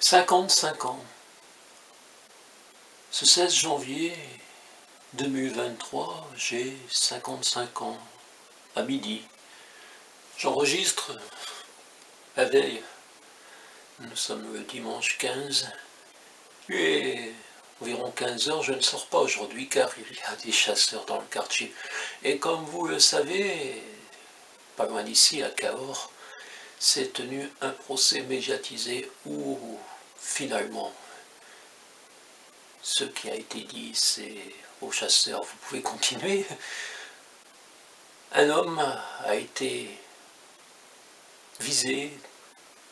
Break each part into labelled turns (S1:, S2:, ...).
S1: 55 ans. Ce 16 janvier 2023, j'ai 55 ans, à midi. J'enregistre la veille. Nous sommes le dimanche 15. Il est environ 15 heures, je ne sors pas aujourd'hui car il y a des chasseurs dans le quartier. Et comme vous le savez, pas loin d'ici, à Cahors, s'est tenu un procès médiatisé où finalement ce qui a été dit, c'est aux chasseurs, vous pouvez continuer. Un homme a été visé,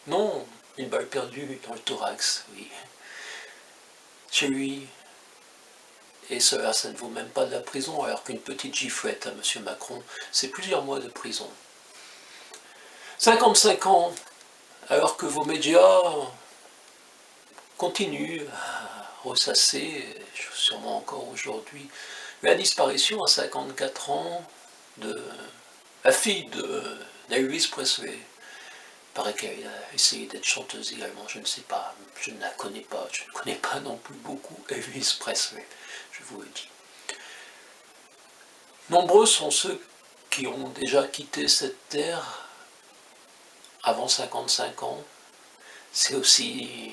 S1: non, une balle perdue dans le thorax, oui, chez lui. Et cela, ça ne vaut même pas de la prison, alors qu'une petite giflette à M. Macron, c'est plusieurs mois de prison. 55 ans, alors que vos médias continuent à ressasser, sûrement encore aujourd'hui, la disparition à 54 ans de la fille d'Elvis Presley. Il paraît qu'elle a essayé d'être chanteuse également, je ne sais pas, je ne la connais pas, je ne connais pas non plus beaucoup Elvis Presley, je vous le dis. Nombreux sont ceux qui ont déjà quitté cette terre avant 55 ans. C'est aussi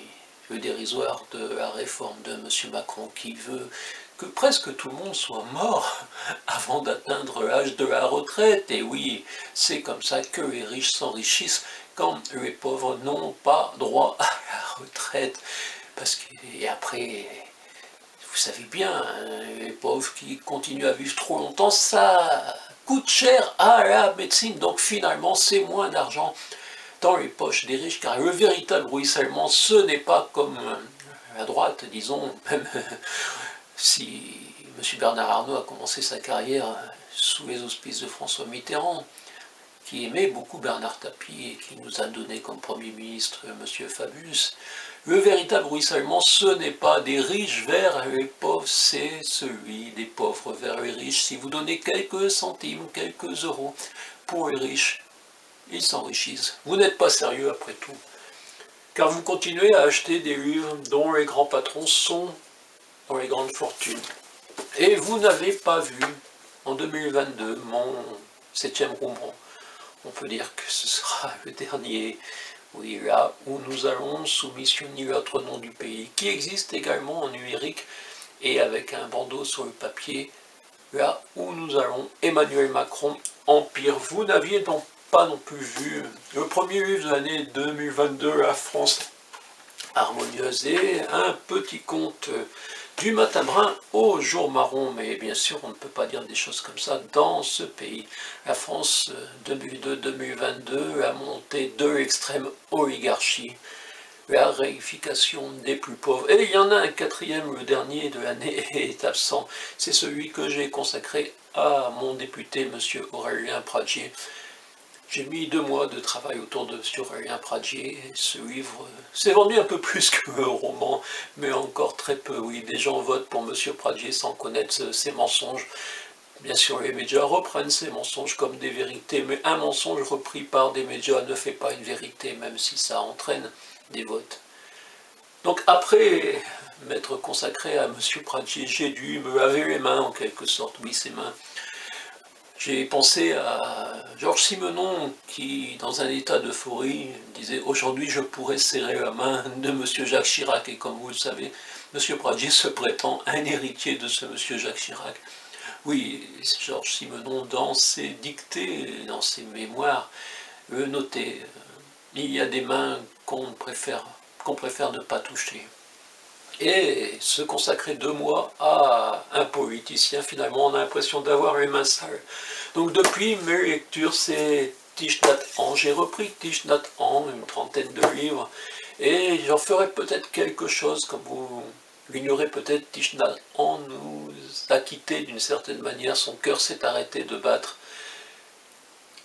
S1: le dérisoire de la réforme de M. Macron qui veut que presque tout le monde soit mort avant d'atteindre l'âge de la retraite. Et oui, c'est comme ça que les riches s'enrichissent quand les pauvres n'ont pas droit à la retraite. Parce que, et après, vous savez bien, les pauvres qui continuent à vivre trop longtemps, ça coûte cher à la médecine. Donc finalement, c'est moins d'argent dans les poches des riches, car le véritable ruissellement, ce n'est pas comme la droite, disons, même si M. Bernard Arnault a commencé sa carrière sous les auspices de François Mitterrand, qui aimait beaucoup Bernard Tapie et qui nous a donné comme Premier ministre M. Fabius. Le véritable ruissellement, ce n'est pas des riches vers les pauvres, c'est celui des pauvres vers les riches. Si vous donnez quelques centimes, quelques euros pour les riches, ils s'enrichissent. Vous n'êtes pas sérieux après tout, car vous continuez à acheter des livres dont les grands patrons sont dans les grandes fortunes. Et vous n'avez pas vu, en 2022, mon 7e roman. On peut dire que ce sera le dernier, oui, là où nous allons, sous Mission Nul autre nom du pays, qui existe également en numérique et avec un bandeau sur le papier, là où nous allons, Emmanuel Macron, Empire. Vous n'aviez donc pas non plus vu le premier livre de l'année 2022, La France harmonieuse, et un petit conte du matin brun au jour marron. Mais bien sûr, on ne peut pas dire des choses comme ça dans ce pays. La France 2002-2022, la montée de l'extrême oligarchie, la réification des plus pauvres. Et il y en a un quatrième, le dernier de l'année, est absent. C'est celui que j'ai consacré à mon député, M. Aurélien Pradier. J'ai mis 2 mois de travail autour de M. Aurélien Pradier. Ce livre s'est vendu un peu plus que le roman, mais encore très peu. Oui, des gens votent pour M. Pradier sans connaître ses mensonges. Bien sûr, les médias reprennent ces mensonges comme des vérités, mais un mensonge repris par des médias ne fait pas une vérité, même si ça entraîne des votes. Donc après m'être consacré à M. Pradier, j'ai dû me laver les mains en quelque sorte, oui, ses mains. J'ai pensé à Georges Simenon qui, dans un état d'euphorie, disait « Aujourd'hui, je pourrais serrer la main de M. Jacques Chirac ». Et comme vous le savez, M. Pradier se prétend un héritier de ce M. Jacques Chirac. Oui, Georges Simenon, dans ses dictées, dans ses mémoires, le notait. Il y a des mains qu'on préfère ne pas toucher. Et se consacrer 2 mois à un politicien, finalement, on a l'impression d'avoir les mains sales. Donc depuis, mes lectures, c'est Thich Nhat Hanh. J'ai repris Thich Nhat Hanh, une 30aine de livres, et j'en ferai peut-être quelque chose, comme vous l'ignorez peut-être, Thich Nhat Hanh nous a quittés d'une certaine manière, son cœur s'est arrêté de battre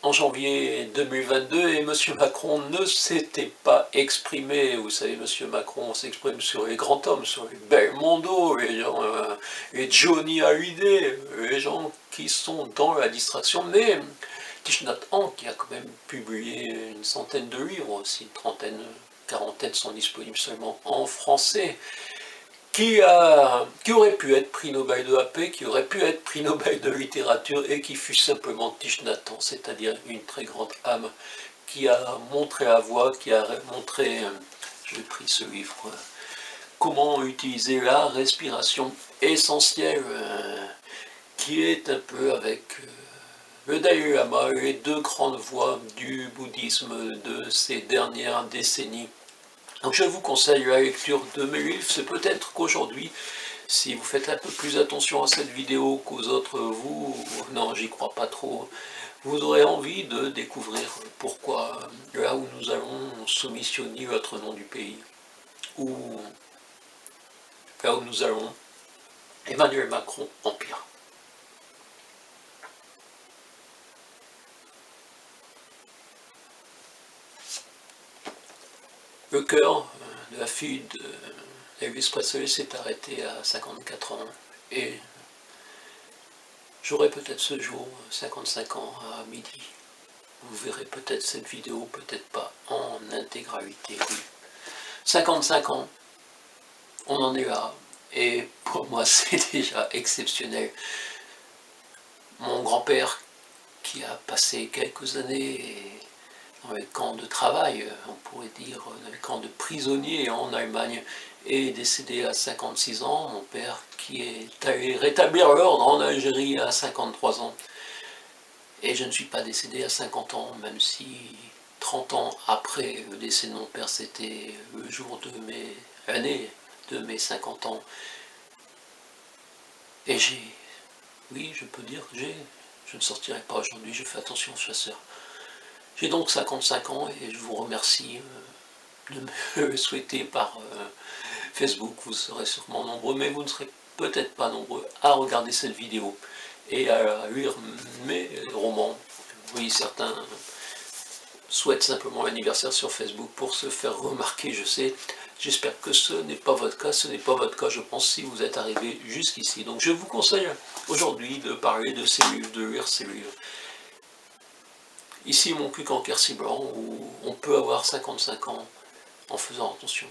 S1: en janvier 2022, et M. Macron ne s'était pas exprimé. Vous savez, M. Macron s'exprime sur les grands hommes, sur les Belmondo, les Johnny Hallyday, les gens qui sont dans la distraction. Mais Thich Nhat Hanh, qui a quand même publié une 100aine de livres, aussi une 30aine quarantaine sont disponibles seulement en français, qui aurait pu être prix Nobel de la paix, qui aurait pu être prix Nobel de littérature, et qui fut simplement Thich Nhat Hanh, c'est-à-dire une très grande âme, qui a montré la voie, qui a montré, j'ai pris ce livre, comment utiliser la respiration essentielle, qui est un peu avec le Dalai Lama, les deux grandes voies du bouddhisme de ces dernières décennies. Donc je vous conseille la lecture de mes livres. C'est peut-être qu'aujourd'hui, si vous faites un peu plus attention à cette vidéo qu'aux autres, non, j'y crois pas trop, vous aurez envie de découvrir pourquoi là où nous allons soumissionner l'autre nom du pays, ou là où nous allons, Emmanuel Macron empire. Le cœur de la fille d'Elvis Presley s'est arrêté à 54 ans, et j'aurai peut-être ce jour 55 ans à midi. Vous verrez peut-être cette vidéo, peut-être pas en intégralité. Oui. 55 ans, on en est là, et pour moi c'est déjà exceptionnel. Mon grand-père, qui a passé quelques années dans les camps de travail, on pourrait dire, dans les camps de prisonniers en Allemagne, est décédé à 56 ans. Mon père, qui est allé rétablir l'ordre en Algérie à 53 ans. Et je ne suis pas décédé à 50 ans, même si 30 ans après le décès de mon père, c'était le jour de l'année de mes 50 ans. Et oui, je peux dire que je ne sortirai pas aujourd'hui, je fais attention aux chasseurs. J'ai donc 55 ans et je vous remercie de me le souhaiter par Facebook. Vous serez sûrement nombreux, mais vous ne serez peut-être pas nombreux à regarder cette vidéo et à lire mes romans. Oui, certains souhaitent simplement l'anniversaire sur Facebook pour se faire remarquer, je sais. J'espère que ce n'est pas votre cas, je pense, si vous êtes arrivé jusqu'ici. Donc je vous conseille aujourd'hui de parler de ces livres, de lire ces livres. Ici, mon cul en Quercy blanc, où on peut avoir 55 ans en faisant attention.